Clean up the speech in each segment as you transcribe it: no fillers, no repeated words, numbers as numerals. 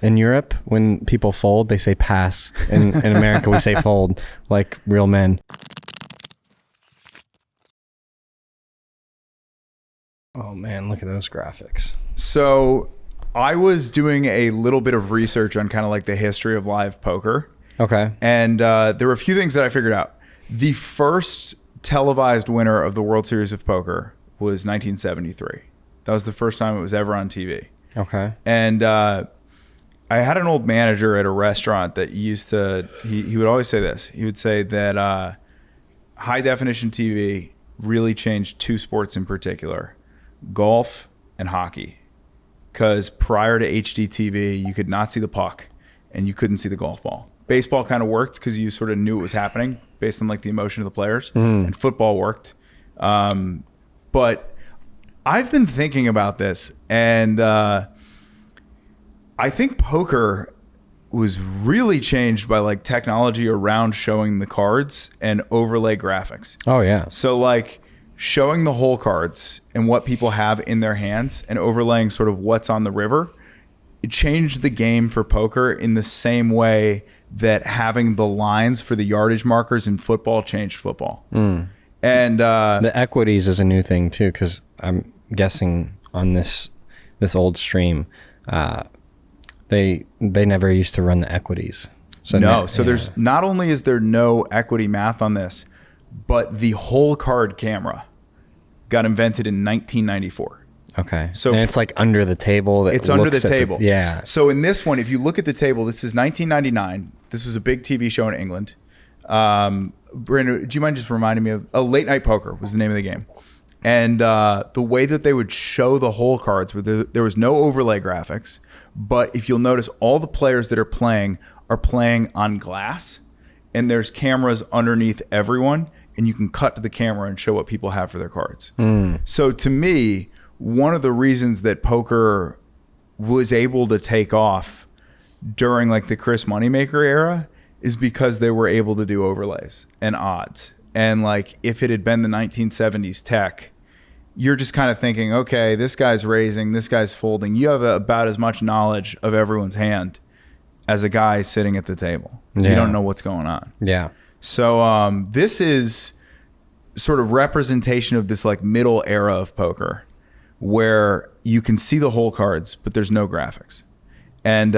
In Europe, when people fold, they say pass. In America, we say fold, like real men. Oh man, look at those graphics. So I was doing a little bit of research on kind of like the history of live poker. Okay. And there were a few things that I figured out. The first televised winner of the World Series of Poker was 1973. That was the first time it was ever on TV. Okay. And I had an old manager at a restaurant that used to, he would always say this. He would say that high definition TV really changed two sports in particular, golf and hockey. Because prior to HD TV, you could not see the puck and you couldn't see the golf ball. Baseball kind of worked because you sort of knew what was happening based on like the emotion of the players. And football worked. But I've been thinking about this, and I think poker was really changed by like technology around showing the cards and overlay graphics. Oh yeah. So like showing the whole cards and what people have in their hands and overlaying sort of what's on the river, it changed the game for poker in the same way that having the lines for the yardage markers in football changed football. And the equities is a new thing too, because I'm guessing on this old stream, they never used to run the equities. So there's not only is there no equity math on this, but the whole card camera got invented in 1994. Okay. So and it's like under the table. It's under the table. Yeah. So in this one, if you look at the table, this is 1999. This was a big TV show in England. Brandon, do you mind just reminding me of Late Night Poker was the name of the game. And the way that they would show the hole cards, there was no overlay graphics. But if you'll notice, all the players that are playing on glass. And there's cameras underneath everyone. And you can cut to the camera and show what people have for their cards. So to me, one of the reasons that poker was able to take off during like the Chris Moneymaker era is because they were able to do overlays and odds. And like if it had been the 1970s tech, you're just kind of thinking, okay, this guy's raising, this guy's folding. You have about as much knowledge of everyone's hand as a guy sitting at the table. Yeah. You don't know what's going on. Yeah. So this is sort of representation of this like middle era of poker where you can see the whole cards, but there's no graphics. And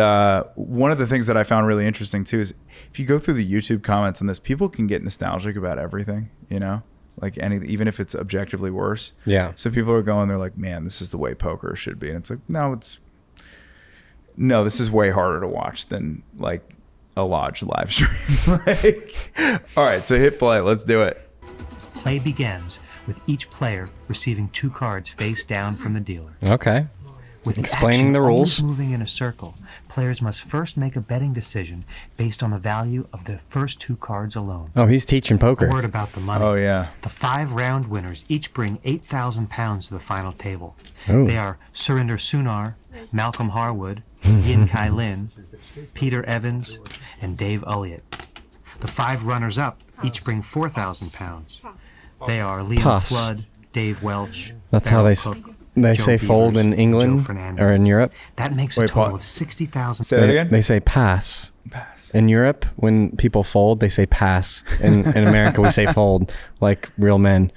one of the things that I found really interesting too is if you go through the YouTube comments on this, people can get nostalgic about everything, you know, like even if it's objectively worse. Yeah. So people are going, they're like, man, this is the way poker should be. And it's like, no, this is way harder to watch than like a Lodge live stream. Like, all right, so hit play. Let's do it. Play begins with each player receiving 2 cards face down from the dealer. Okay. With explaining the rules. Moving in a circle, players must first make a betting decision based on the value of the first 2 cards alone. Oh, he's teaching poker. A word about the money. Oh, yeah. The 5 round winners each bring 8,000 pounds to the final table. Ooh. They are Surinder Sunar, Malcolm Harwood, Yin Kai Lin, Peter Evans, and Dave Elliott. The 5 runners-up each bring 4,000 pounds. They are Liam Flood, Dave Welch. That's Barrel how Cook, they Joe say Beavers, fold in England or in Europe. That makes a total of 60,000. Say that again? They say pass. Pass. In Europe, when people fold, they say pass. In America, we say fold, like real men.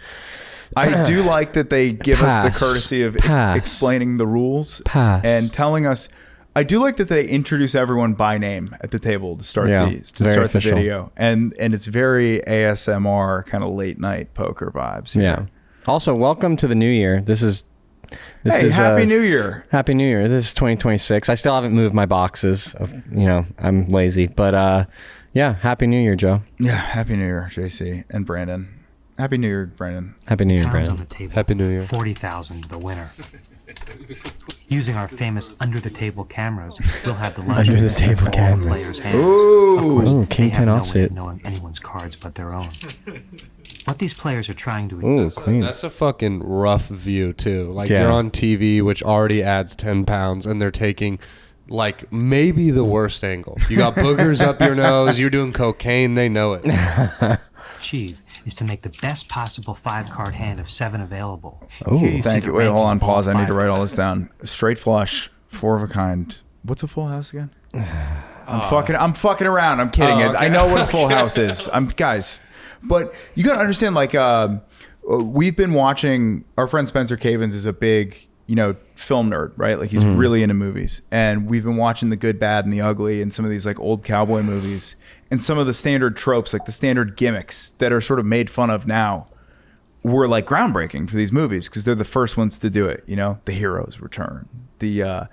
I do like that they give us the courtesy of explaining the rules and telling us. I do like that they introduce everyone by name at the table to start the video, and it's very ASMR kind of late night poker vibes here. Yeah. Also, welcome to the new year. This is Happy New Year. Happy New Year. This is 2026. I still haven't moved my boxes. I'm lazy, but yeah. Happy New Year, Joe. Yeah. Happy New Year, JC and Brandon. Happy New Year, Brandon. Happy New Year, Pounds Brandon. on the table, Happy New Year. 40,000 the winner. Using our famous under-the-table cameras, we'll have the luxury Under the table of cameras. players' hands. Ooh. Of course, Ooh, they King have 10 no way offsuit. of knowing anyone's cards but their own. What these players are trying to Ooh, do. clean. That's a fucking rough view too. Like Yeah. you're on TV, which already adds 10 pounds, and they're taking like maybe the worst angle. You got boogers up your nose. You're doing cocaine. They know it. achieve is to make the best possible 5-card hand of 7 available. Ooh, Here see Thank the you. Wait, hold ranking on. of all Pause. I need to 5 write all this down. Straight flush, 4 of a kind, What's a full house again? I'm fucking around. I'm kidding. Oh, okay. I know what a full house is. Guys, but you got to understand, like, we've been watching, our friend Spencer Cavins is a big, film nerd, right? Like he's really into movies, and we've been watching The Good, Bad, and the Ugly and some of these like old cowboy movies and some of the standard tropes, like the standard gimmicks that are sort of made fun of now were like groundbreaking for these movies because they're the first ones to do it. The hero's return, the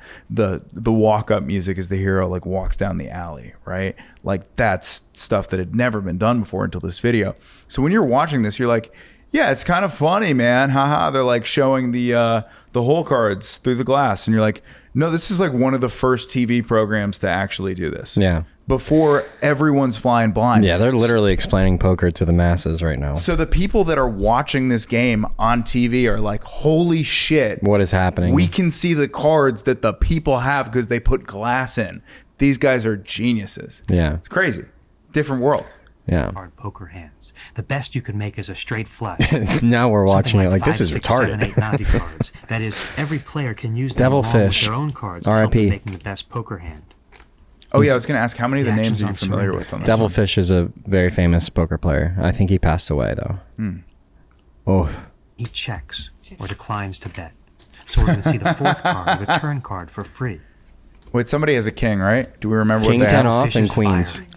walk up music as the hero like walks down the alley, right? Like that's stuff that had never been done before until this video. So when you're watching this, you're like, yeah, it's kind of funny, man. Haha. They're like showing the hole cards through the glass, and you're like, no, this is like one of the first TV programs to actually do this. Yeah. Before everyone's flying blind. Yeah, they're literally explaining poker to the masses right now. So the people that are watching this game on TV are like, holy shit. What is happening? We can see the cards that the people have because they put glass in. These guys are geniuses. Yeah. It's crazy. Different world. Yeah. Hard poker hands. The best you could make is a straight flush. Now we're watching it like this 5, is 6, retarded. 7, 8 Nandi cards. That is, every player can use them along with Devilfish. their own cards to help R.I.P. in making the best poker hand. Oh, yeah. I was going to ask, how many of the The names action's are you on familiar surrender. with on this one? Devilfish is a very famous poker player. I think he passed away though. Oh, He checks or declines to bet. So we're going to see the fourth card, the turn card, for free. Wait, somebody has a king, right? Do we remember King what they 10 have? off Fish and is queens. firing.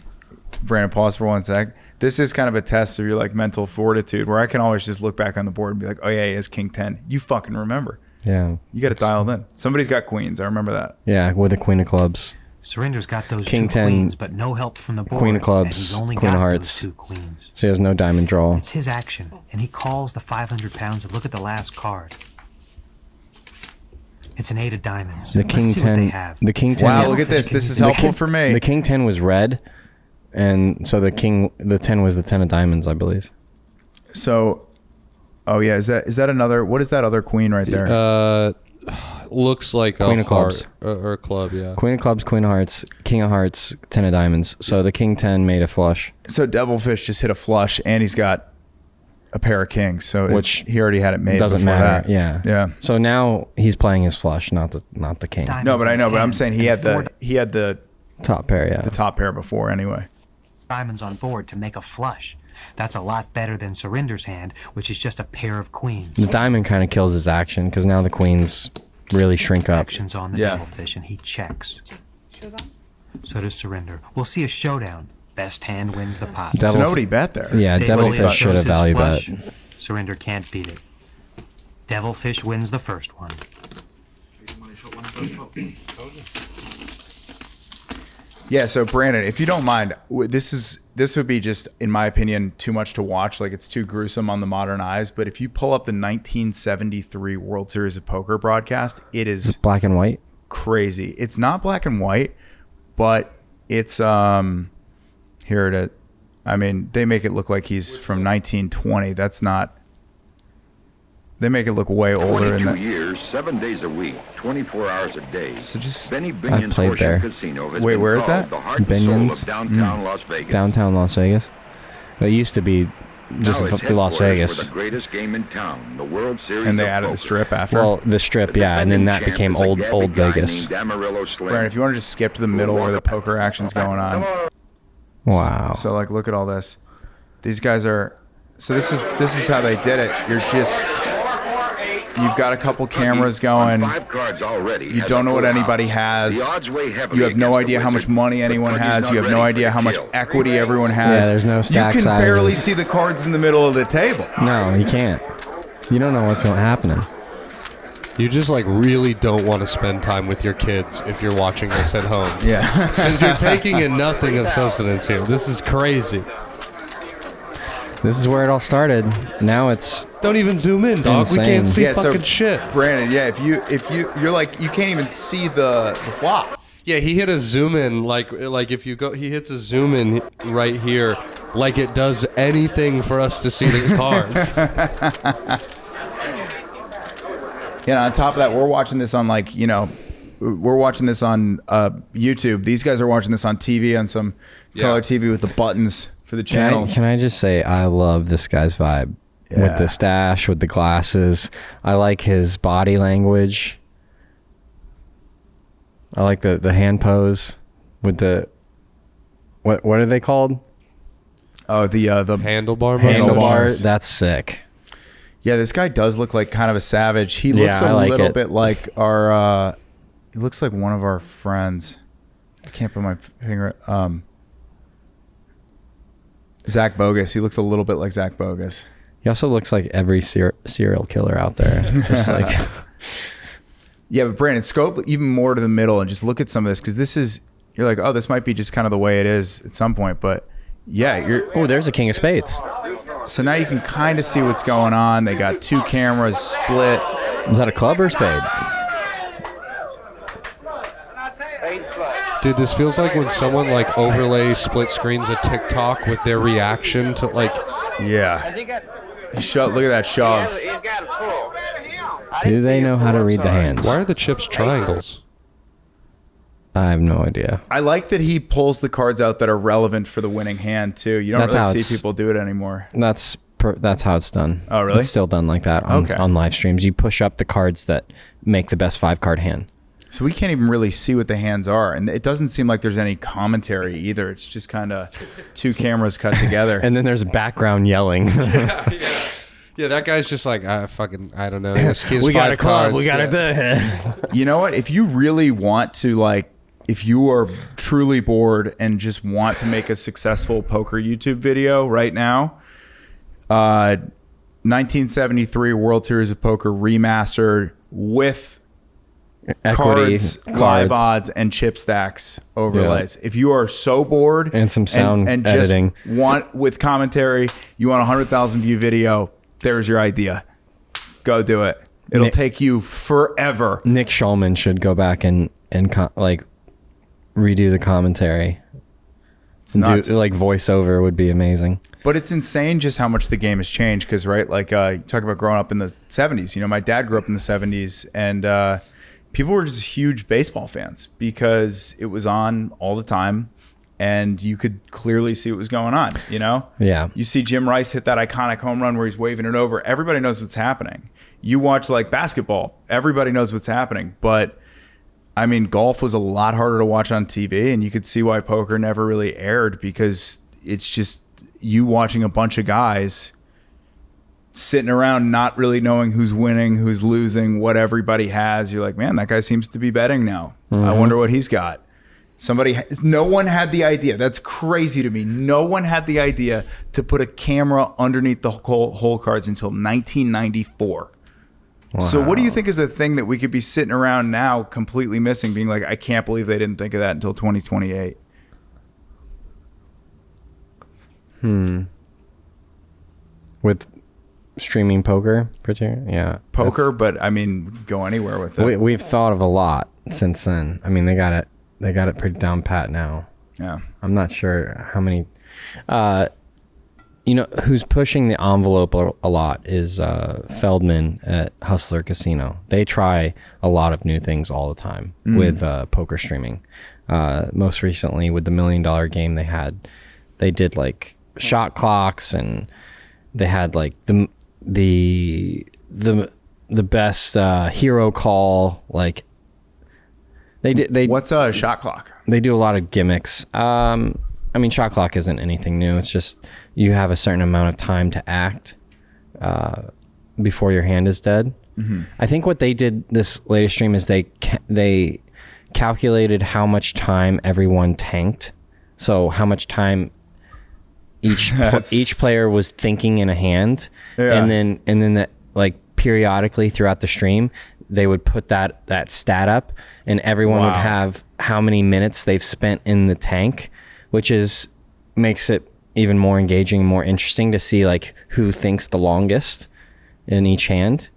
Brandon, pause for 1 sec. This is kind of a test of your like mental fortitude where I can always just look back on the board and be like, oh yeah, he has king 10. You fucking remember. Yeah. You got it dialed in. Somebody's got queens. I remember that. Yeah, with a queen of clubs. Surrender's got those King 2 10, queens, but no help from the board. queen of and clubs, he's only queen got of those hearts. 2 queens. So he has no diamond draw. It's his action, and he calls the 500 pounds and look at the last card. It's an 8 of diamonds. The king Let's see what they 10. have. The king 10. Wow, look at this. This is helpful for me. The king 10 was red, and so the 10 was the 10 of diamonds, I believe. So, oh yeah, is that another? What is that other queen right there? Looks like Queen a of clubs. heart or a club, yeah. Queen of clubs, queen of hearts, king of hearts, 10 of diamonds. So the king 10 made a flush. So Devilfish just hit a flush, and he's got a pair of kings. So Which he already had it made. Doesn't before matter. that. Yeah. Yeah. So now he's playing his flush, not the king. Diamonds No, but I on know. But 10 I'm saying he and had the Top pair, yeah. top pair before anyway. diamonds on board to make a flush. That's a lot better than Surrender's hand, which is just a pair of queens. The diamond kind of kills his action because now the queens really shrink up. Actions on the Yeah. Devilfish, and he checks. So does Surrender. We'll see a showdown. Best hand wins the pot. So nobody bet there. Yeah, Dave Devilfish Elliott should have shows his value bet. flush. Surrender can't beat it. Devilfish wins the first one. Yeah, so Brandon, if you don't mind, this would be just, in my opinion, too much to watch. Like, it's too gruesome on the modern eyes. But if you pull up the 1973 World Series of Poker broadcast, it is Black and white. crazy. It's not black and white, but it's here it is. I mean, they make it look like he's from 1920. That's not. They make it look way older. 22 In that. years, 7 days a week, 24 hours a day. So just Benny Binion's played Horseshoe there. Casino has Wait, been where is called that? the heart and soul Binion's? of downtown Las Vegas. Downtown Las Vegas. It used to be just Now it's the Las headquarters for Vegas. the greatest game in town, the World Series and they of added the Poker. strip after. Well, the strip, The yeah, and then defending that became champ is a old gappy guy Vegas. named Amarillo Slim. Brandon, if you want to just skip to the middle where the poker action's going on. Wow. So like, look at all this. These guys are. So this is how they did it. You've got a couple cameras going. 5 cards already. You has don't a know what full anybody house. has. The odds weigh heavily You have no against the idea how much wizard, money anyone but he's has. not You have no ready idea for how the much kill. equity everyone has. Yeah, there's no stack You can barely sizes. see the cards in the middle of the table. No, you can't. You don't know what's happening. You just like really don't want to spend time with your kids if you're watching this at home. Yeah. Because you're taking in nothing of substance here. This is crazy. This is where it all started. Now it's Don't even zoom in, dog. We Insane. can't see Yeah, so- fucking shit. Brandon, yeah, if you're like, you can't even see the flop. Yeah, he hit a zoom in like if you go, he hits a zoom in right here, like it does anything for us to see the cards. Yeah, on top of that, we're watching this on we're watching this on YouTube. These guys are watching this on TV, on some color TV with the buttons for the channels. Can I just say I love this guy's vibe Yeah. with the stash, with the glasses. I like his body language. I like the hand pose with the what are they called? Oh, the Handlebar. Handlebars. That's sick. Yeah, this guy does look like kind of a savage. He looks Yeah, I a like little it. bit like our. He looks like one of our friends. I can't put my finger. Zach Bogus. He looks a little bit like Zach Bogus. He also looks like every serial killer out there. Just like Yeah, but Brandon, scope even more to the middle and just look at some of this, because this is, you're like, oh, this might be just kind of the way it is at some point, but yeah, oh, there's a king of spades. so now you can kind of see what's going on. They got two cameras split. Is that a club or a spade? Dude, this feels like when someone like overlays split screens of TikTok with their reaction to like. Yeah. Look at that shove. Do they know how to read the hands? Why are the chips triangles? I have no idea. I like that he pulls the cards out that are relevant for the winning hand too. You don't That's how really it's- see people do it anymore. That's how it's done. Oh, really? It's still done like that on, Okay. on live streams. You push up the cards that make the best 5-card hand. So we can't even really see what the hands are, and it doesn't seem like there's any commentary either. It's just kind of two cameras cut together. And then there's background yelling. Yeah, that guy's just like, I don't know. He has we got five a club. cards. We got Yeah. You know what? If you really want to, like, if you are truly bored and just want to make a successful poker YouTube video right now, 1973 World Series of Poker remastered with Equity, cards, live odds, and chip stacks overlays. If you are so bored And some sound and editing. just want with commentary, you want a 100,000 view video, there's your idea. Go do it. It'll take you forever. Nick Schulman should go back and like redo the commentary. And nuts. do like voiceover would be amazing. But it's insane just how much the game has changed. Because right, like you talk about growing up in the 70s. You know, my dad grew up in the 70s, and people were just huge baseball fans because it was on all the time, and you could clearly see what was going on. You know, Yeah. You see Jim Rice hit that iconic home run where he's waving it over. Everybody knows what's happening. You watch like basketball, everybody knows what's happening. But I mean, golf was a lot harder to watch on TV, and you could see why poker never really aired, because it's just you watching a bunch of guys sitting around not really knowing who's winning, who's losing, what everybody has. You're like, man, that guy seems to be betting now. I wonder what he's got. No one had the idea. That's crazy to me. No one had the idea to put a camera underneath the hole cards until 1994. So what do you think is a thing that we could be sitting around now completely missing, being like, I can't believe they didn't think of that until 2028? With streaming poker, yeah. Poker, but I mean, go anywhere with it. We've thought of a lot since then. I mean, they got it pretty down pat now. Yeah. I'm not sure how many. You know who's pushing the envelope a lot is Feldman at Hustler Casino. They try a lot of new things all the time with poker streaming. Most recently with the $1 Million game they did like shot clocks, and they had like the best hero call. Like they What's a shot clock? They do a lot of gimmicks. I mean, shot clock isn't anything new. It's just you have a certain amount of time to act before your hand is dead. Mm-hmm. I think what they did this latest stream is they calculated how much time everyone tanked. So how much time each player was thinking in a hand, Yeah. and then that, like, periodically throughout the stream they would put that stat up, and everyone would have how many minutes they've spent in the tank, which makes it even more engaging, more interesting to see like who thinks the longest in each hand.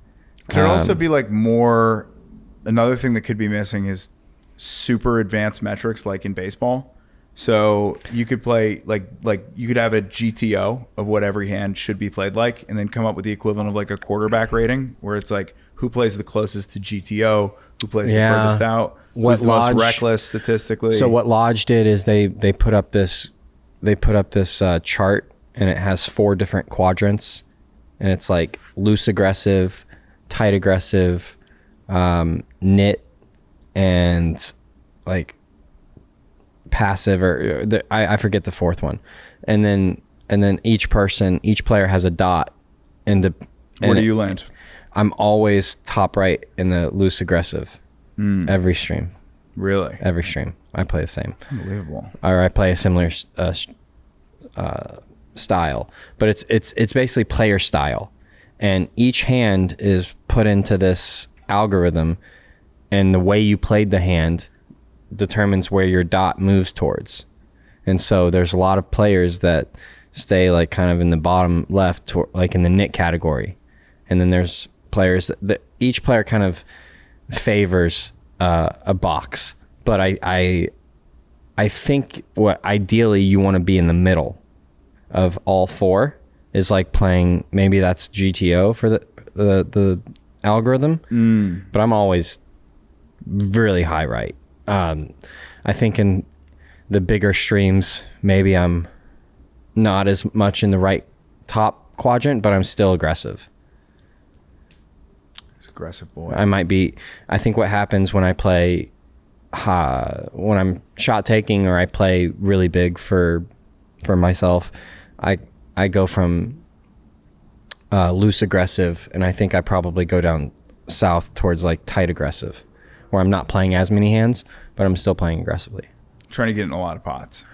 Could also be like another thing that could be missing is super advanced metrics like in baseball. So you could play like you could have a GTO of what every hand should be played like, and then come up with the equivalent of like a quarterback rating, where it's like who plays the closest to GTO, who plays the furthest out, who's the most reckless statistically. So what Lodge did is they put up this chart, and it has 4 different quadrants, and it's like loose aggressive, tight aggressive, knit, and like passive, or I forget the fourth one, and then each player has a dot, and Where do you land? I'm always top right in the loose aggressive. Every stream. Really? Every stream I play the same. It's unbelievable. Or I play a similar style, but it's basically player style, and each hand is put into this algorithm, and the way you played the hand determines where your dot moves towards. And so there's a lot of players that stay like kind of in the bottom left, like in the nit category, and then there's players that each player kind of favors a box. But I think what ideally you want to be in the middle of all four is like playing, maybe that's GTO for the algorithm. But I'm always really high right. I think in the bigger streams, maybe I'm not as much in the right top quadrant, but I'm still aggressive. It's aggressive boy. I think what happens when I play, when I'm shot taking or I play really big for myself, I go from loose aggressive, and I think I probably go down south towards like tight aggressive, where I'm not playing as many hands, but I'm still playing aggressively. Trying to get in a lot of pots.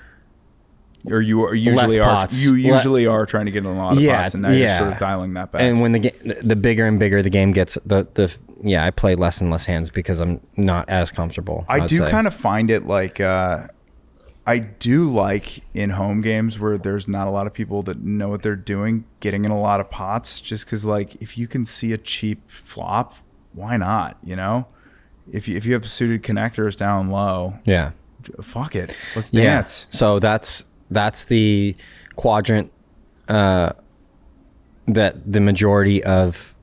Or you are usually Less are pots. you usually are trying to get in a lot of pots, and now you're sort of dialing that back. And when the bigger and bigger the game gets, I play less and less hands because I'm not as comfortable. I do kind of find it like I do like in home games where there's not a lot of people that know what they're doing, getting in a lot of pots, just because like if you can see a cheap flop, why not? You know, if you have suited connectors down low, fuck it, let's dance. So that's the quadrant that the majority of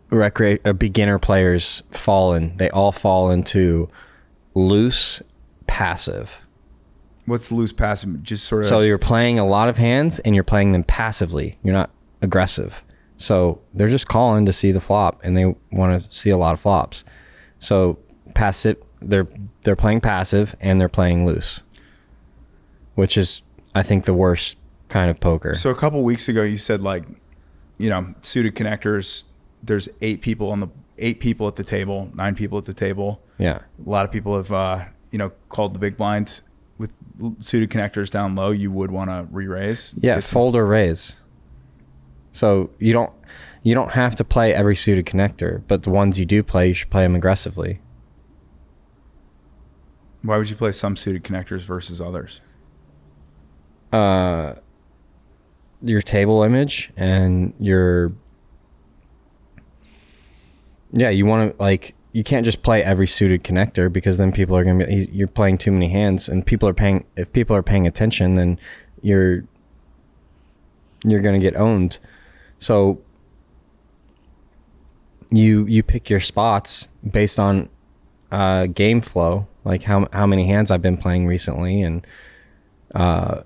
beginner players fall in. They all fall into loose passive. What's loose passive? Just sort of. So you're playing a lot of hands and you're playing them passively. You're not aggressive. So they're just calling to see the flop, and they want to see a lot of flops. So passive, they're playing passive and they're playing loose, which is, I think, the worst kind of poker. So a couple weeks ago, you said like, you know, suited connectors. There's 8 people at the table, 9 people at the table. Yeah, a lot of people have called the big blinds with suited connectors down low. You would want to re-raise. Yeah, fold or raise. So you don't have to play every suited connector, but the ones you do play, you should play them aggressively. Why would you play some suited connectors versus others? Your table image and you want to, like, you can't just play every suited connector, because then people are going to be, you're playing too many hands, and if people are paying attention, then you're going to get owned. So you pick your spots based on game flow, like how many hands I've been playing recently, and you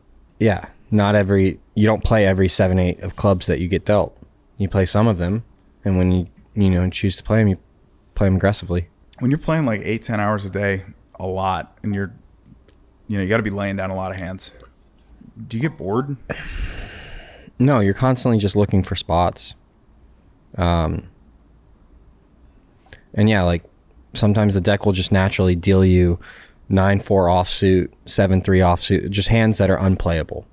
don't play every 7-8 of clubs that you get dealt. You play some of them, and when you choose to play them, you play them aggressively. When you're playing like 8-10 hours a day, a lot, and you got to be laying down a lot of hands. Do you get bored? No, you're constantly just looking for spots. And yeah, like sometimes the deck will just naturally deal you 9-4 offsuit, 7-3 offsuit, just hands that are unplayable.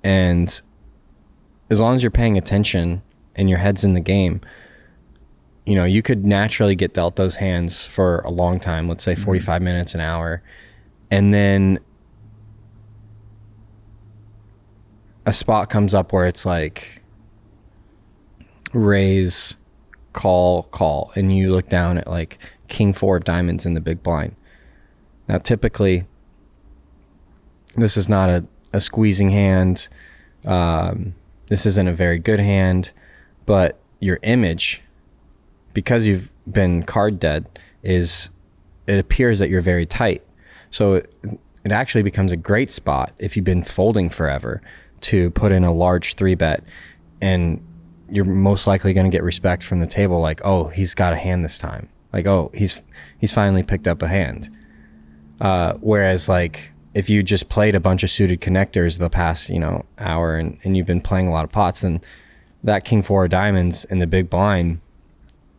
And as long as you're paying attention and your head's in the game, you could naturally get dealt those hands for a long time, let's say 45 minutes, an hour. And then a spot comes up where it's like raise, call, and you look down at like king 4 of diamonds in the big blind. Now, typically, this is not a squeezing hand. This isn't a very good hand, but your image, because you've been card dead, it appears that you're very tight. So it actually becomes a great spot if you've been folding forever to put in a large 3-bet, and you're most likely going to get respect from the table, like, oh, he's got a hand this time. Like, oh, he's finally picked up a hand. Whereas like if you just played a bunch of suited connectors the past, hour and you've been playing a lot of pots, then that king four of diamonds in the big blind,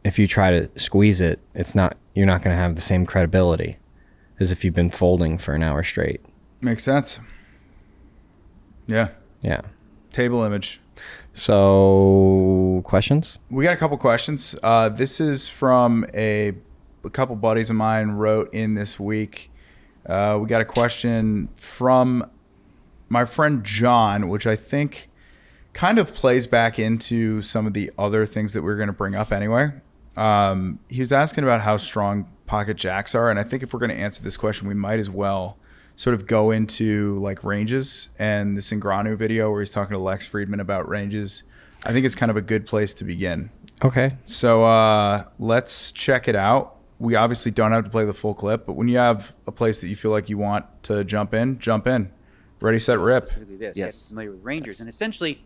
if you try to squeeze it, you're not going to have the same credibility as if you've been folding for an hour straight. Makes sense. Yeah. Yeah. Table image. So questions? We got a couple questions. This is from a couple buddies of mine wrote in this week. We got a question from my friend John, which I think kind of plays back into some of the other things that we're going to bring up anyway. He was asking about how strong pocket jacks are, and I think if we're going to answer this question, we might as well sort of go into like ranges and this Ingranu video where he's talking to Lex Friedman about ranges. I think it's kind of a good place to begin. Okay. So let's check it out. We obviously don't have to play the full clip, but when you have a place that you feel like you want to jump in. Ready, set, rip. This. Yes. Get familiar with Rangers. And essentially,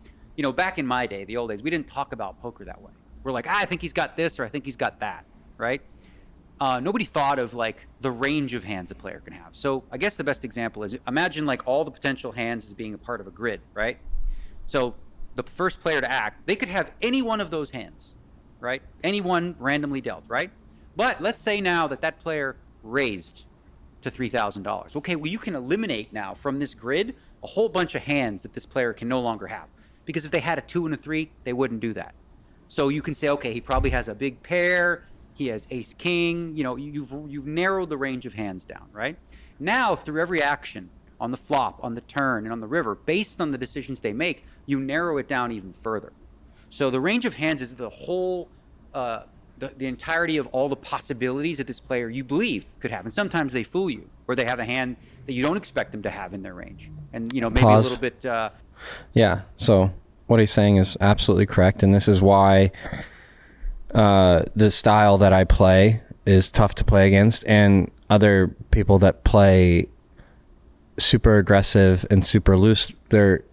back in my day, the old days, we didn't talk about poker that way. We're like, I think he's got this or I think he's got that, right? Nobody thought of like the range of hands a player can have. So I guess the best example is imagine like all the potential hands as being a part of a grid, right? So the first player to act, they could have any one of those hands, right? Any one randomly dealt, right? But let's say now that player raised to $3,000. Okay, well, you can eliminate now from this grid a whole bunch of hands that this player can no longer have. Because if they had a 2 and a 3, they wouldn't do that. So you can say, okay, he probably has a big pair, he has ace king, you've narrowed the range of hands down, right? Now, through every action on the flop, on the turn, and on the river, based on the decisions they make, you narrow it down even further. So the range of hands is the whole, the entirety of all the possibilities that this player you believe could have. And sometimes they fool you, or they have a hand that you don't expect them to have in their range. And, maybe Pause. a little bit... Yeah, so what he's saying is absolutely correct, and this is why the style that I play is tough to play against, and other people that play super aggressive and super loose, they're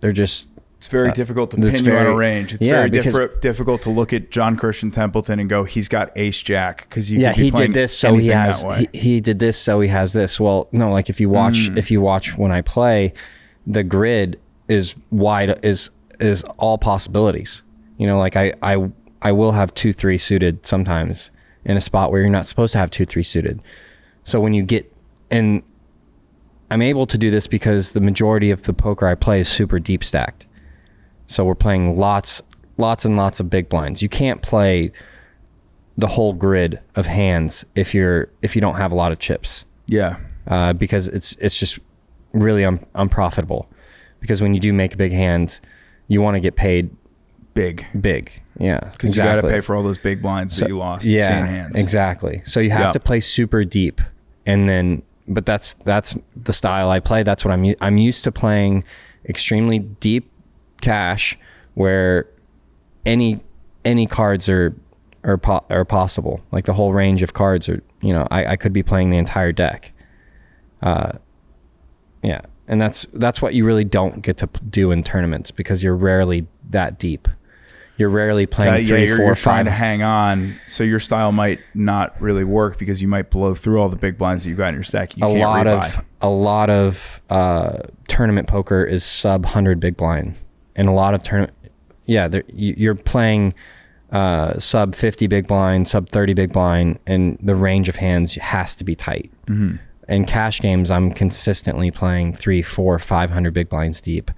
just... It's very difficult to pin you on a range. It's very difficult to look at John Christian Templeton and go, he's got ace jack, because you could be he playing did this, so he anything has that way. he did this, so he has this. Well, no, like if you watch when I play, the grid is wide, is all possibilities. Like I will have 2-3 suited sometimes in a spot where you're not supposed to have 2-3 suited. So when you get, and I'm able to do this because the majority of the poker I play is super deep stacked. So we're playing lots and lots of big blinds. You can't play the whole grid of hands if you don't have a lot of chips. Yeah. Because it's just really unprofitable. Because when you do make a big hand, you want to get paid Big. Yeah, Because you got to pay for all those big blinds that you lost. Yeah, seeing hands. Exactly. So you have to play super deep, and then, but that's the style I play. That's what I'm used to playing extremely deep cash, where any cards are possible. Like the whole range of cards are. I could be playing the entire deck. Yeah. And that's what you really don't get to do in tournaments, because you're rarely that deep. You're rarely playing 3, 4, 5. You're trying to hang on, so your style might not really work because you might blow through all the big blinds that you got in your stack. A lot of tournament poker is sub 100 big blind, and a lot of tournament. Yeah, you're playing sub 50 big blind, sub 30 big blind, and the range of hands has to be tight. Mm-hmm. In cash games, I'm consistently playing 300, 400, 500 big blinds deep,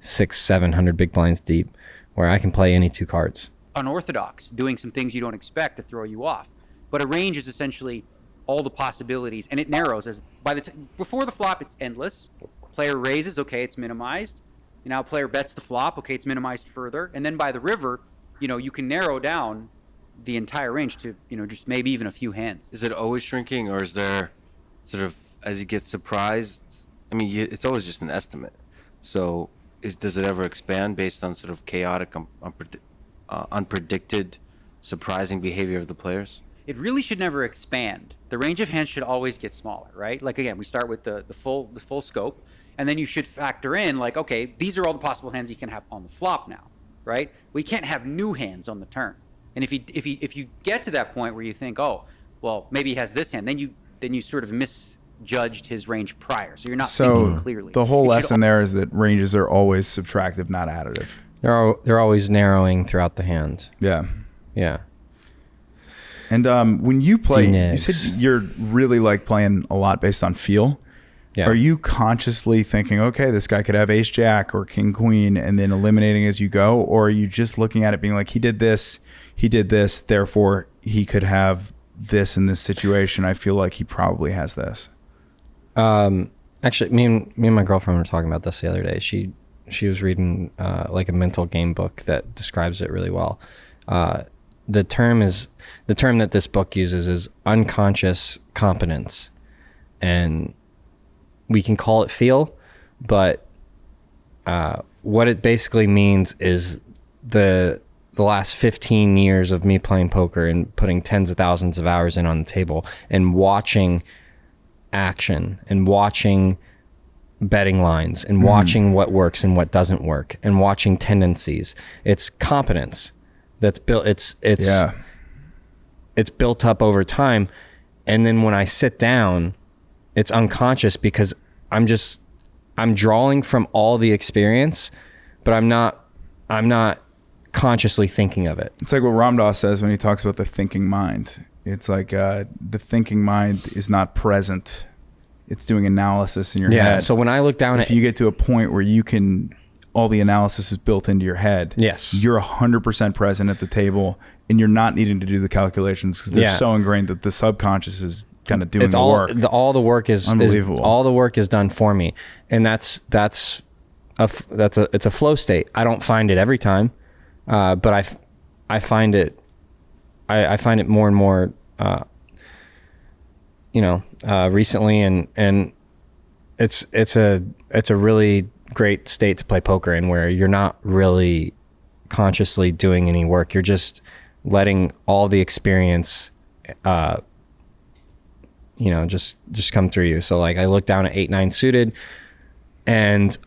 600, 700 big blinds deep, where I can play any 2 cards. Unorthodox, doing some things you don't expect to throw you off. But a range is essentially all the possibilities, and it narrows as before the flop, it's endless. Player raises, okay, it's minimized. Player bets the flop, okay, it's minimized further. And then by the river, you can narrow down the entire range to, just maybe even a few hands. Is it always shrinking, or is there sort of, as you get surprised, it's always just an estimate. So does it ever expand based on sort of chaotic, unpredicted, surprising behavior of the players? It really should never expand. The range of hands should always get smaller, right? Like, again, we start with the full scope, and then you should factor in, like, okay, these are all the possible hands you can have on the flop now, right? We can't have new hands on the turn. And if you get to that point where you think, oh, well, maybe he has this hand, then you sort of judged his range prior. So you're not So thinking clearly. the whole It should lesson there is that ranges are always subtractive, not additive. They're always narrowing throughout the hand. Yeah. Yeah. And when you play, you Negs. said you're really like playing a lot based on feel. Yeah. Are you consciously thinking, okay, this guy could have ace jack or king queen, and then eliminating as you go? Or are you just looking at it being like, he did this, therefore he could have this in this situation. I feel like he probably has this. Actually, me and my girlfriend were talking about this the other day. She was reading like a mental game book that describes it really well. The term that this book uses is unconscious competence, and we can call it feel, but what it basically means is the last 15 years of me playing poker and putting tens of thousands of hours in on the table and watching action and watching betting lines and watching what works and what doesn't work and watching tendencies. It's competence that's built. It's built up over time. And then when I sit down, it's unconscious because I'm drawing from all the experience, but I'm not consciously thinking of it. It's like what Ram Dass says when he talks about the thinking mind. It's like the thinking mind is not present. It's doing analysis in your head. So when I look down if you get to a point where you can, all the analysis is built into your head. Yes. You're 100% present at the table, and you're not needing to do the calculations because they're so ingrained that the subconscious is kind of doing the work. All the work is unbelievable. All the work is done for me, and it's a flow state. I don't find it every time, but I find it. I find it more and more. Recently, and it's a really great state to play poker in, where you're not really consciously doing any work. You're just letting all the experience, just come through you. So like I look down at 8-9 suited, and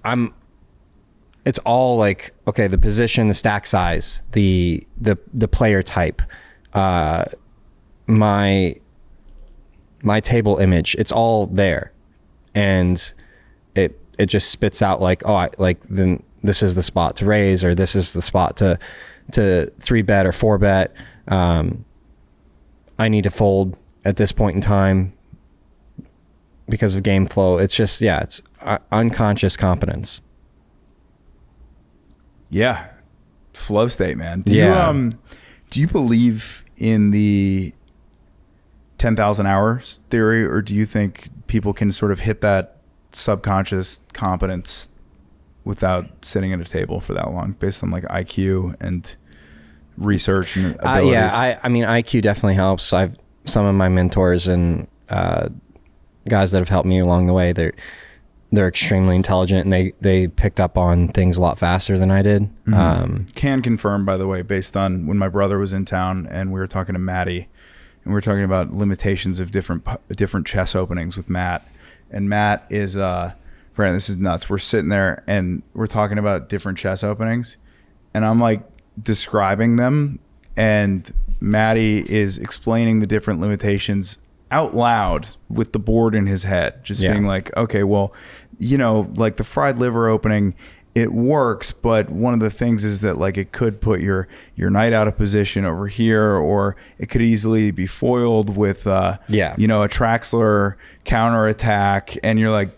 it's all like, okay, the position, the stack size, the player type, my table image, it's all there, and it just spits out like, then this is the spot to raise, or this is the spot to 3-bet or 4-bet. I need to fold at this point in time because of game flow. It's just, it's unconscious competence. Yeah. Flow state, man. Do you believe in the 10,000 hours theory, or do you think people can sort of hit that subconscious competence without sitting at a table for that long, based on like IQ and research and abilities? I mean, IQ definitely helps. Some of my mentors and guys that have helped me along the way, they're extremely intelligent, and they picked up on things a lot faster than I did. Can confirm, by the way, based on when my brother was in town and we were talking to Maddie, and we were talking about limitations of different chess openings with Matt. And Matt is, Brandon, this is nuts. We're sitting there and we're talking about different chess openings, and I'm like describing them, and Maddie is explaining the different limitations out loud with the board in his head, just being like, okay, well, like the fried liver opening, it works, but one of the things is that like it could put your knight out of position over here, or it could easily be foiled with a Traxler counterattack, and you're like,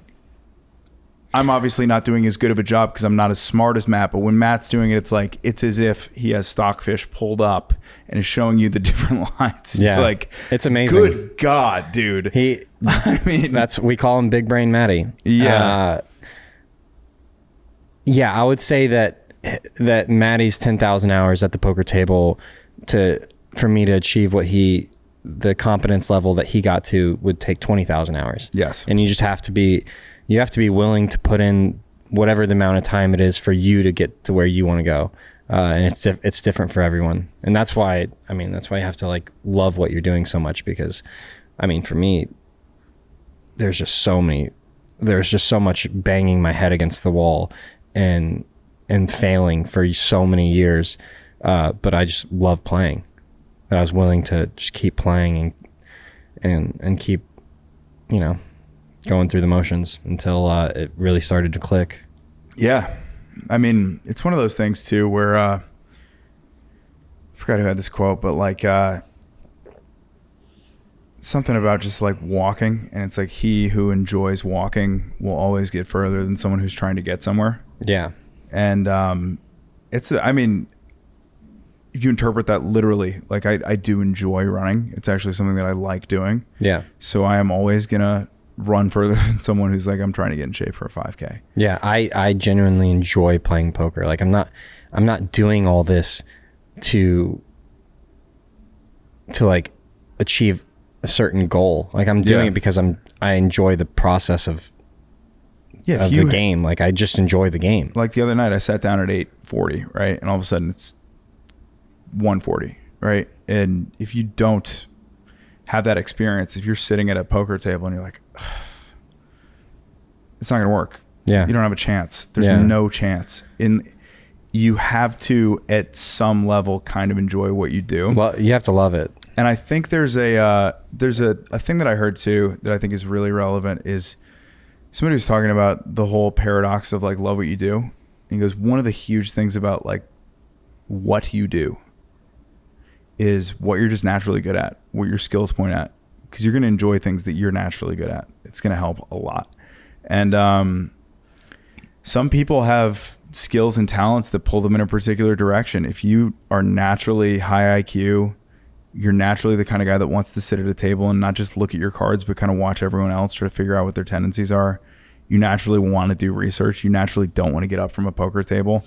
I'm obviously not doing as good of a job because I'm not as smart as Matt, but when Matt's doing it, it's as if he has Stockfish pulled up and is showing you the different lines. Yeah, like, it's amazing. Good God, dude. We call him Big Brain Matty. Yeah. I would say that Matty's 10,000 hours at the poker table for me to achieve the competence level that he got to would take 20,000 hours. Yes. And you just have to be willing to put in whatever the amount of time it is for you to get to where you want to go. And it's different for everyone. And that's why you have to like love what you're doing so much, because for me, there's just so much banging my head against the wall and failing for so many years. But I just love playing, that I was willing to just keep playing and keep, going through the motions until it really started to click. Yeah. I mean, it's one of those things too where I forgot who had this quote, but like something about just like walking, and it's like he who enjoys walking will always get further than someone who's trying to get somewhere. Yeah. And it's, I mean, if you interpret that literally, like I do enjoy running. It's actually something that I like doing. Yeah. So I am always going to run further than someone who's like, I'm trying to get in shape for a 5K. Yeah. I genuinely enjoy playing poker. Like I'm not doing all this to like achieve a certain goal. Like I'm doing it because I enjoy the process of the game. Like I just enjoy the game. Like the other night I sat down at 8:40, right? And all of a sudden it's 1:40, right? And if you don't have that experience, if you're sitting at a poker table and you're like, it's not going to work. Yeah. You don't have a chance. There's no chance. You have to, at some level, kind of enjoy what you do. Well, you have to love it. And I think there's a thing that I heard too that I think is really relevant is somebody was talking about the whole paradox of like love what you do. And he goes, one of the huge things about like what you do is what you're just naturally good at, what your skills point at, because you're going to enjoy things that you're naturally good at. It's going to help a lot. And some people have skills and talents that pull them in a particular direction. If you are naturally high IQ, you're naturally the kind of guy that wants to sit at a table and not just look at your cards, but kind of watch everyone else, try to figure out what their tendencies are. You naturally want to do research. You naturally don't want to get up from a poker table.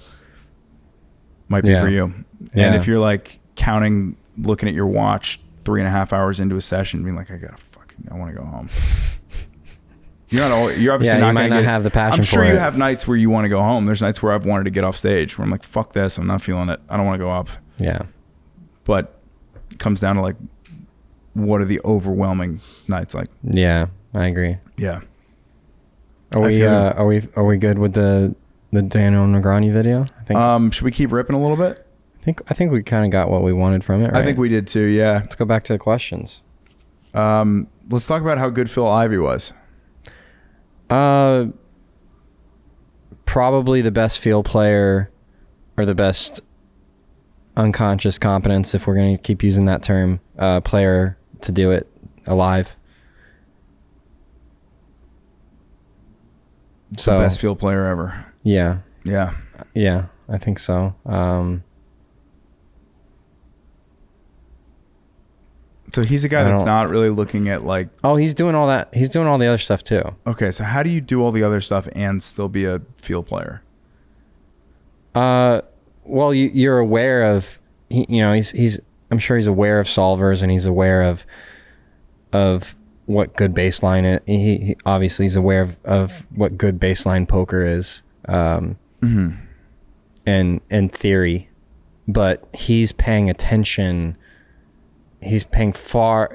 Might be for you. Yeah. And if you're like counting, looking at your watch 3.5 hours into a session, being like, I want to go home. You're obviously not might going not to have the passion I'm sure for you it. have nights where you want to go home. There's nights where I've wanted to get off stage where I'm like, fuck this. I'm not feeling it. I don't want to go up. Yeah. But it comes down to like, what are the overwhelming nights like? Yeah, I agree. Yeah. Are we good with the Daniel Negreanu video? I think. Should we keep ripping a little bit? I think we kind of got what we wanted from it. Right? I think we did too. Yeah. Let's go back to the questions. Let's talk about how good Phil Ivey was. Probably the best field player, or the best unconscious competence, if we're going to keep using that term, player to do it alive. So The best field player ever. Yeah. Yeah. Yeah, I think so. So he's a guy that's not really looking at like... Oh, he's doing all that. He's doing all the other stuff too. Okay, so how do you do all the other stuff and still be a field player? Well, you're aware of, he's I'm sure he's aware of solvers, and he's aware of what good baseline is. He obviously is aware of what good baseline poker is, and in theory, but he's paying attention. He's paying far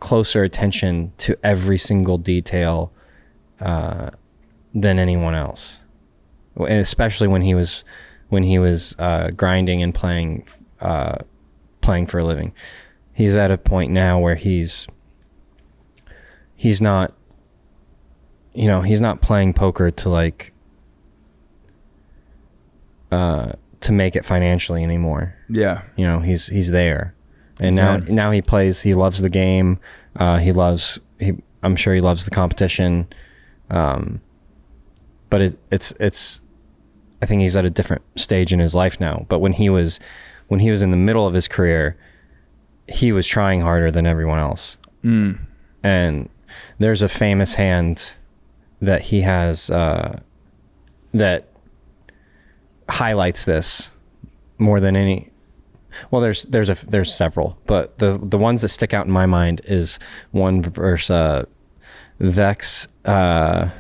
closer attention to every single detail than anyone else, and especially when he was grinding and playing for a living. He's at a point now where he's not playing poker to to make it financially anymore. Yeah. He's there. And Same. now he plays, he loves the game. I'm sure he loves the competition. But it's I think he's at a different stage in his life now. But when he was in the middle of his career, he was trying harder than everyone else. And there's a famous hand that he has that highlights this more than any. Well, there's several, but the ones that stick out in my mind is one versus Vex. It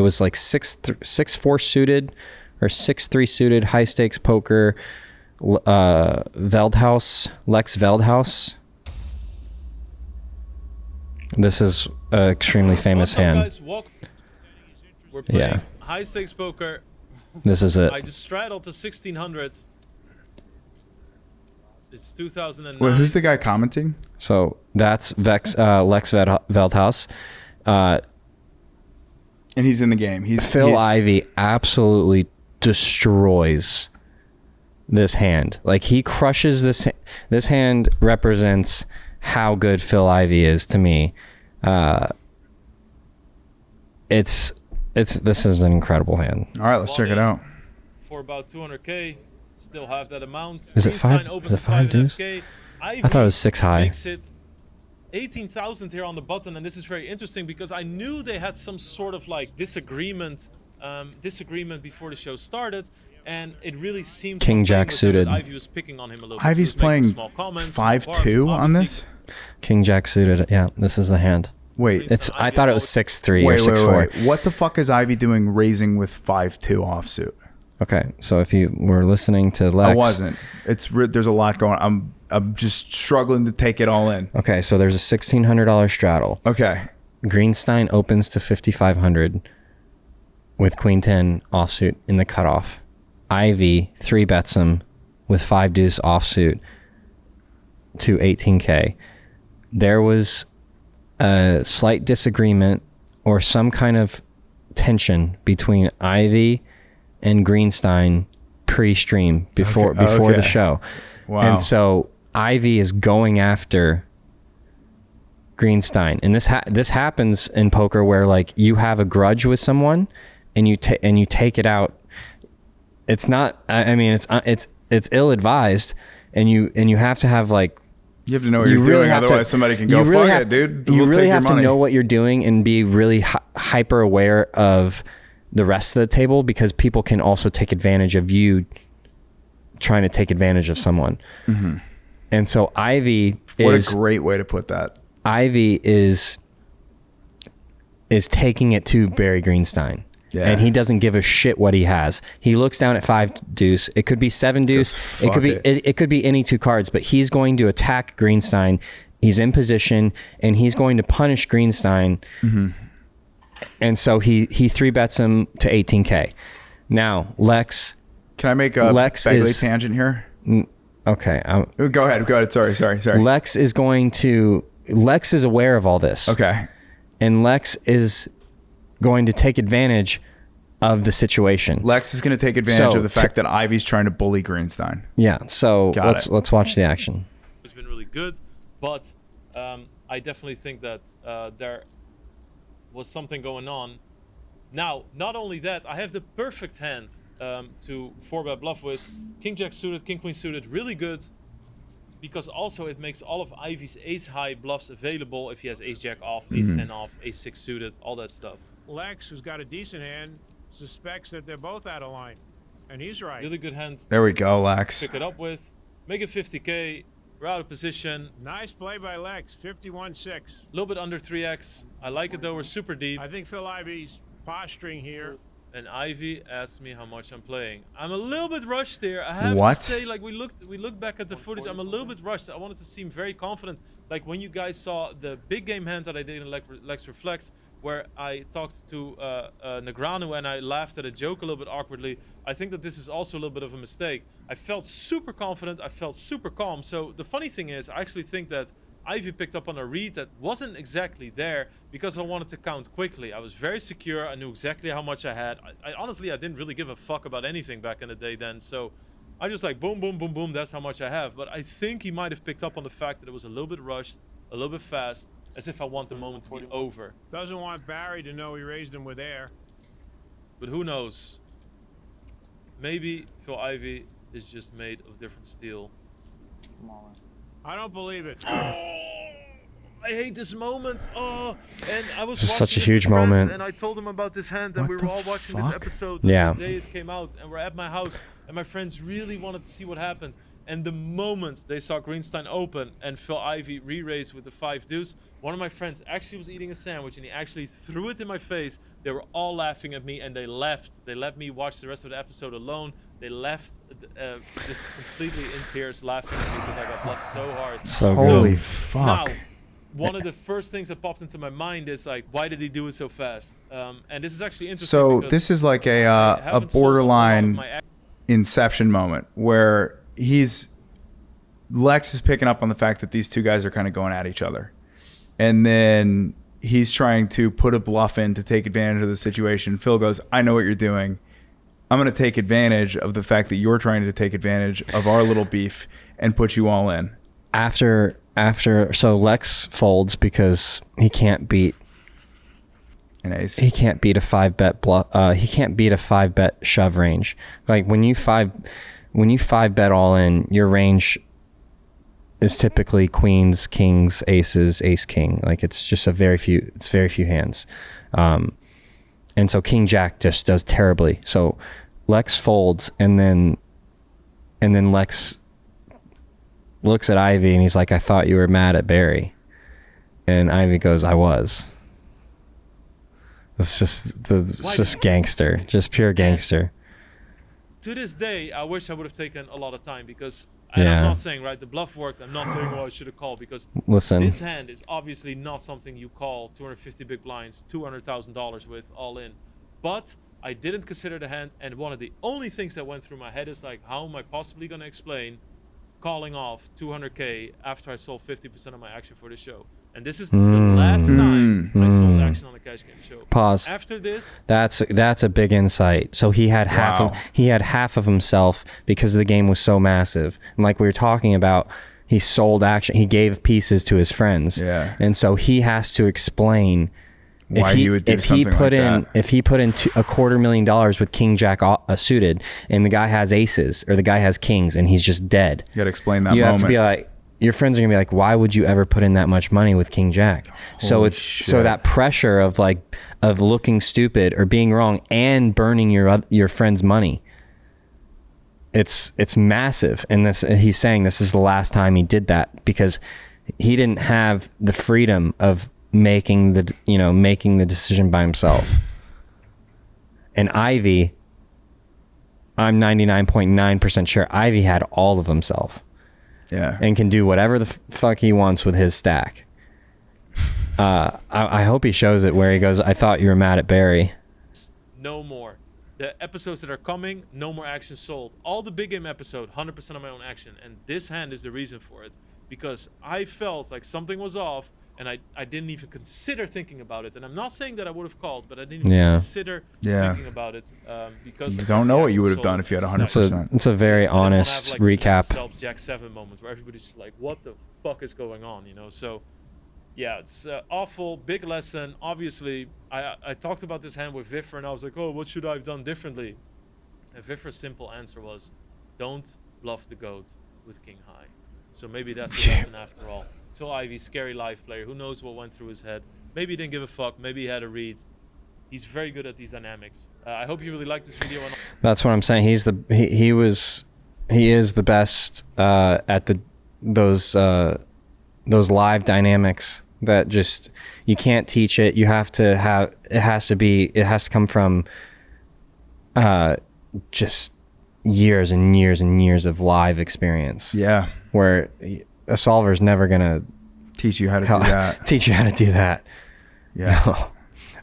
was like 6-4 suited or 6-3 suited high stakes poker. Lex Veldhaus. This is an extremely famous hand. Guys, we're playing high stakes poker. This is it. I just straddled to 1600. It's 2009. Wait, who's the guy commenting? So that's Lex Veldhaus. And he's in the game. Phil Ivey absolutely destroys this hand. Like, he crushes this. This hand represents how good Phil Ivey is to me. This is an incredible hand. All right, let's check it out. For about 200K, still have that amount. Is it five? Is it 5 deuce? I thought it was 6 high. Makes it 18,000 here on the button, and this is very interesting because I knew they had some sort of like disagreement before the show started, and it really seemed King Jack suited. Ivy was picking on him a little Ivy's bit. He was making playing small comments, 5-2 on this. King Jack suited. Yeah, this is the hand. Wait, I thought it was 6-3 or 6-4. Wait. What the fuck is Ivy doing raising with 5-2 offsuit? Okay, so if you were listening to Lex, I wasn't. There's a lot going on. I'm just struggling to take it all in. Okay, so there's a $1,600 straddle. Okay. Greenstein opens to 5,500 with Queen 10 offsuit in the cutoff. Ivy 3-bets him with 5 deuce offsuit to 18K. There was a slight disagreement or some kind of tension between Ivy and Greenstein pre-stream before the show. Wow. And so Ivy is going after Greenstein, and this happens in poker where like you have a grudge with someone and you take it out. It's not. I mean, it's ill-advised, and you have to have like. You have to know what you're doing, otherwise somebody can go, fuck it, dude. You really have to money. know what you're doing and be really hyper aware of the rest of the table, because people can also take advantage of you trying to take advantage of someone. Mm-hmm. And so Ivy what a great way to put that. Ivy is taking it to Barry Greenstein. Yeah. And he doesn't give a shit what he has. He looks down at 5 deuce. It could be 7 deuce. It could be any 2 cards, but he's going to attack Greenstein. He's in position and he's going to punish Greenstein. Mm-hmm. And so he 3-bets him to 18K. Now, Lex. Can I make a Begley tangent here? Okay. Go ahead. Sorry. Lex is aware of all this. Okay. And Lex is going to take advantage of the situation. Lex is going to take advantage of the fact that Ivy's trying to bully Greenstein. Yeah. So let's watch the action. It's been really good, but I definitely think that there was something going on. Now, not only that, I have the perfect hand to 4-bet bluff with. King Jack suited, King Queen suited, really good. Because also it makes all of Ivy's ace-high bluffs available if he has ace-jack off, ace-10 off, ace-6 suited, all that stuff. Lex, who's got a decent hand, suspects that they're both out of line. And he's right. Really good hand. There we go, Lex. Pick it up with. Make it 50K. We're out of position. Nice play by Lex, 51-6. A little bit under 3x. I like it though, we're super deep. I think Phil Ivy's posturing here. And Ivy asked me how much I'm playing. I'm a little bit rushed there. I have to say, like we looked back at the footage. I'm a little bit rushed. I wanted to seem very confident. Like when you guys saw the big game hand that I did in Lex Reflex, where I talked to Negreanu and I laughed at a joke a little bit awkwardly. I think that this is also a little bit of a mistake. I felt super confident. I felt super calm. So the funny thing is, I actually think that Ivy picked up on a read that wasn't exactly there because I wanted to count quickly. I was very secure. I knew exactly how much I had. I honestly didn't really give a fuck about anything back in the day then. So I just like boom, boom, boom, boom. That's how much I have. But I think he might have picked up on the fact that it was a little bit rushed, a little bit fast, as if I want the moment to be over. Doesn't want Barry to know he raised him with air. But who knows? Maybe Phil Ivey is just made of different steel. I don't believe it. I hate this moment. Oh, and I was this is such a this huge with friends, moment. And I told them about this hand, and we were all watching this episode the day it came out, and we're at my house, and my friends really wanted to see what happened. And the moment they saw Greenstein open and Phil Ivey re-raise with the 5 deuce, one of my friends actually was eating a sandwich and he actually threw it in my face. They were all laughing at me and they left. They let me watch the rest of the episode alone. They left just completely in tears laughing at me because I got bluffed so hard. So holy fuck. Now, one of the first things that popped into my mind is like, why did he do it so fast? And this is actually interesting. So this is like a borderline Inception moment where Lex is picking up on the fact that these two guys are kind of going at each other. And then he's trying to put a bluff in to take advantage of the situation. Phil goes, I know what you're doing. I'm going to take advantage of the fact that you're trying to take advantage of our little beef and put you all in. So Lex folds because he can't beat an ace. He can't beat a 5-bet bluff. He can't beat a 5-bet shove range. Like when you 5-bet all in, your range is typically queens, kings, aces, ace, king. Like it's just very few hands. And so King Jack just does terribly. So Lex folds, and then Lex looks at Ivy and he's like, I thought you were mad at Barry. And Ivy goes, I was. It's just gangster, just pure gangster. To this day, I wish I would have taken a lot of time because I'm not saying, right, the bluff worked. I'm not saying, I should have called because this hand is obviously not something you call 250 big blinds, $200,000 with all in. But I didn't consider the hand, and one of the only things that went through my head is like, how am I possibly going to explain calling off 200K after I sold 50% of my action for the show? And this is the last time I sold action on a cash game show. Pause. After this, that's a big insight. So he had half of himself because the game was so massive. And like we were talking about, he sold action. He gave pieces to his friends. Yeah. And so he has to explain why he would do something like that. If he put in $250,000 with King Jack suited, and the guy has aces or the guy has kings, and he's just dead. You got to explain that. You have to be like, your friends are gonna be like, why would you ever put in that much money with King Jack? So that pressure of looking stupid or being wrong and burning your friend's money. It's massive, and he's saying this is the last time he did that because he didn't have the freedom of making the decision by himself. And Ivy, I'm 99.9% sure Ivy had all of himself. Yeah. And can do whatever the fuck he wants with his stack. I hope he shows it where he goes, I thought you were mad at Barry. no more. The episodes that are coming, no more action sold. All the big game episode, 100% of my own action. And this hand is the reason for it. Because I felt like something was off, and I didn't even consider thinking about it. And I'm not saying that I would have called, but I didn't even consider thinking about it. Because you don't know what you would have done if you had 100%. It's a very honest recap. Jack 7 moment where everybody's just like, what the fuck is going on, you know? So yeah, it's awful, big lesson. Obviously, I talked about this hand with Viffer, and I was like, oh, what should I have done differently? And Viffer's simple answer was, don't bluff the goat with king high. So maybe that's the lesson after all. Phil Ivey, scary live player. Who knows what went through his head? Maybe he didn't give a fuck. Maybe he had a read. He's very good at these dynamics. I hope you really liked this video. That's what I'm saying. He is the best at those live dynamics that just you can't teach it. You have to have it has to come from just years and years and years of live experience. Yeah. Where a solver's never gonna teach you how to do that. Teach you how to do that. Yeah.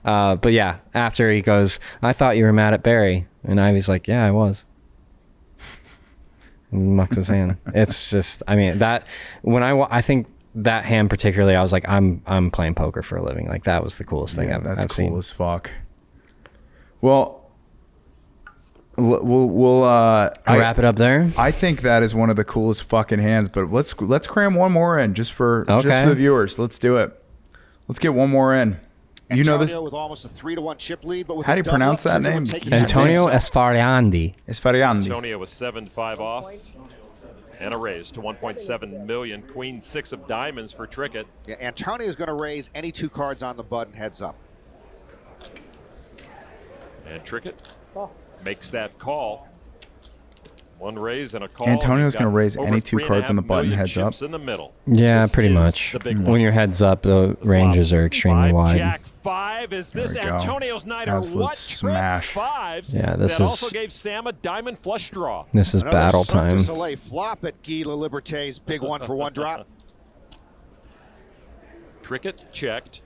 No. But yeah, after he goes, I thought you were mad at Barry, and Ivy's like, yeah, I was. And mucks his hand. It's just, I mean, that when I think that hand particularly, I was like, I'm playing poker for a living. Like that was the coolest thing I've seen. Cool as fuck. Well, we'll wrap it up there. I think that is one of the coolest fucking hands. But let's cram one more in just for the viewers. Let's do it. Let's get one more in. You know this with almost a 3-1 chip lead, but with how do you pronounce that name? Antonio Esfariandi. Antonio was 7-5 off and a raise to 1.7 million. Queen 6 of diamonds for Trickett. Yeah, Antonio is going to raise any two cards on the button heads up. And Trickett makes that call. One raise and a call. Antonio's going to raise any two cards on the button heads up. In the middle. Yeah, pretty much. When your heads up, the ranges are extremely wide. Jack 5 is this Antonio's night or what? Smash. Fives. Yeah, this that is. Also gave Sam a diamond flush draw. This is battle time. Soleil flop at Guy La Liberté's big 1-for-1 drop. Trickett checked.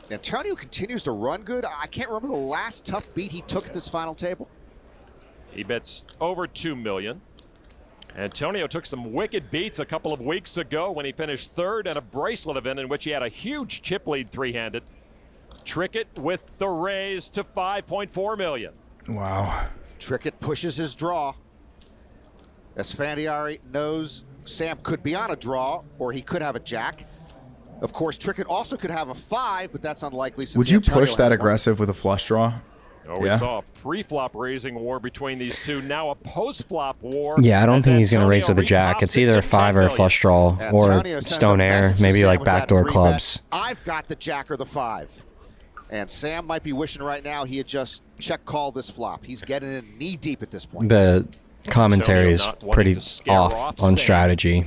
Antonio continues to run good. I can't remember the last tough beat he took at this final table. He bets over 2 million. Antonio took some wicked beats a couple of weeks ago when he finished third at a bracelet event in which he had a huge chip lead three-handed. Trickett with the raise to $5.4 million. Wow. Trickett pushes his draw. Esfandiari knows Sam could be on a draw, or he could have a jack. Of course, Trickett also could have a 5, but that's unlikely. Since Would you Antonio push that has aggressive with a flush draw? Oh, we saw a pre-flop raising war between these two. Now a post-flop war. Yeah, I don't as think he's going to Antonio raise with a jack. It's either a retops it 5 to or a 10 flush draw or Antonio sends stone a air, message to maybe Sam like with that backdoor 3-bet. clubs. I've got the jack or the 5. And Sam might be wishing right now he had just check called this flop. He's getting in knee deep at this point. The commentary is Antonio not wanting pretty to scare off off on Sam. strategy.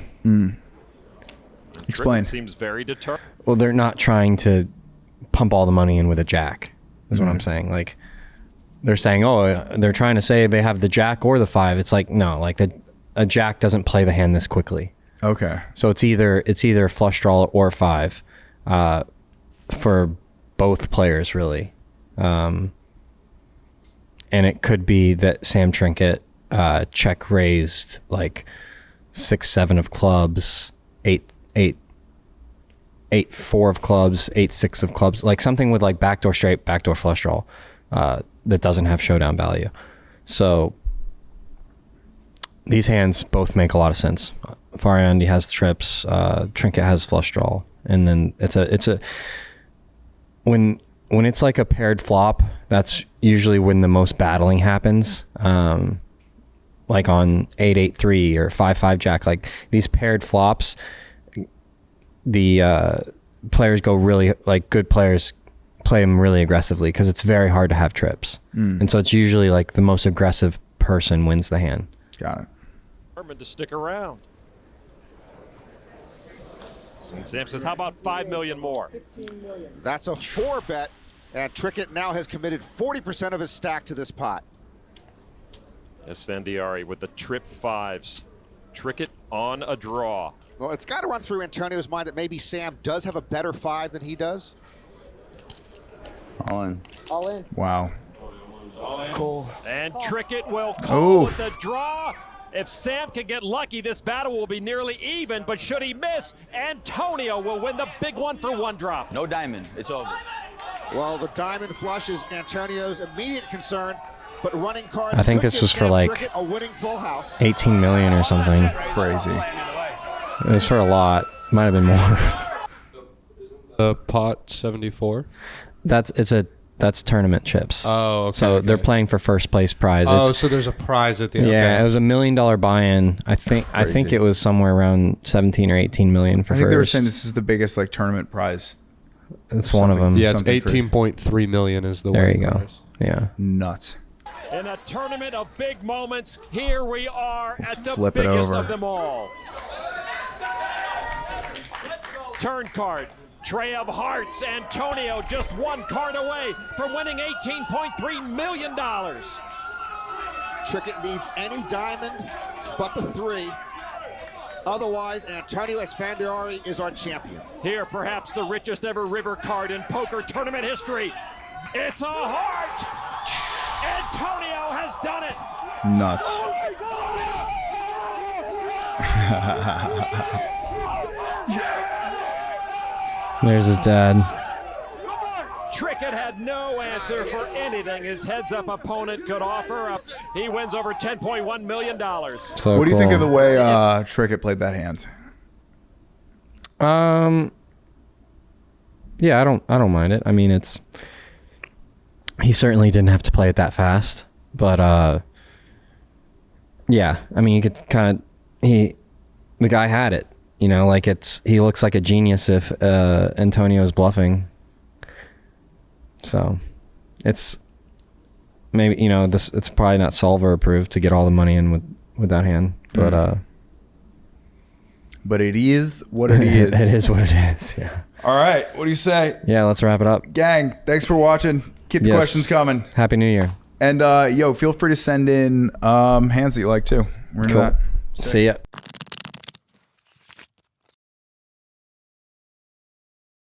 Explain. Trickett seems very determined. Well, they're not trying to pump all the money in with a jack, is what I'm saying. Like, they're saying, oh, they're trying to say they have the jack or the 5. It's like, no, like a jack doesn't play the hand this quickly. Okay. So it's either a flush draw or 5 for both players, really. And it could be that Sam Trinkett check raised like 6-7 of clubs, 8-4 of clubs, 8-6 of clubs, like something with like backdoor straight, backdoor flush draw that doesn't have showdown value. So these hands both make a lot of sense. Fariandi has the trips, Trinkett has flush draw, and then it's a when it's like a paired flop, that's usually when the most battling happens. Like on 8-8-3 or 5-5 jack, like these paired flops, the players go really, like good players play them really aggressively because it's very hard to have trips. And so it's usually like the most aggressive person wins the hand. Got it. Determined to stick around. And Sam says, how about $5 million more? That's a 4-bet, and Trickett now has committed 40% of his stack to this pot. Esfandiari with the trip 5s. Trickett on a draw. Well, it's got to run through Antonio's mind that maybe Sam does have a better 5 than he does. All in. All in. Wow. Cool. And Trickett will call Oof. with the draw. If Sam can get lucky, this battle will be nearly even, but should he miss, Antonio will win the big one for one drop. No diamond. It's over. Well, the diamond flush is Antonio's immediate concern, but running cards. I think could this give was for Sam like Trickett a winning full house. 18 million or something. Crazy. It was for a lot. Might have been more. Pot 74. That's tournament chips. Oh, okay. So they're playing for first place prize. Oh, so there's a prize at the end. Yeah, Okay. it was $1 million buy-in. I think Crazy. it was somewhere around 17 or 18 million for I think they were first. saying this is the biggest like tournament prize. It's one of them. Yeah, it's Something crazy. 18.3 million is the There you winning go. prize. Yeah. Nuts. In a tournament of big moments, here we are at the flip it biggest over. of them all. Turn card, Tray of Hearts. Antonio just one card away from winning $18.3 million. Trickett needs any diamond but the 3. Otherwise, Antonio Esfandiari is our champion. Here, perhaps the richest ever river card in poker tournament history. It's a heart. Antonio has done it. Nuts. There's his dad. Trickett had no answer for anything his heads-up opponent could offer up. He wins over $10.1 million. So What do you think of the cool. way Trickett played that hand? Yeah, I don't mind it. I mean, he certainly didn't have to play it that fast, but yeah, I mean, you could kind of the guy had it, you know, like he looks like a genius if Antonio's bluffing. So it's maybe, you know, it's probably not solver approved to get all the money in with that hand, but it is what it is. It is what it is. Yeah. All right. What do you say? Yeah, let's wrap it up. Gang, thanks for watching. Keep the Yes. questions coming. Happy New Year. And feel free to send in hands that you like too. We're into Cool. that. See ya.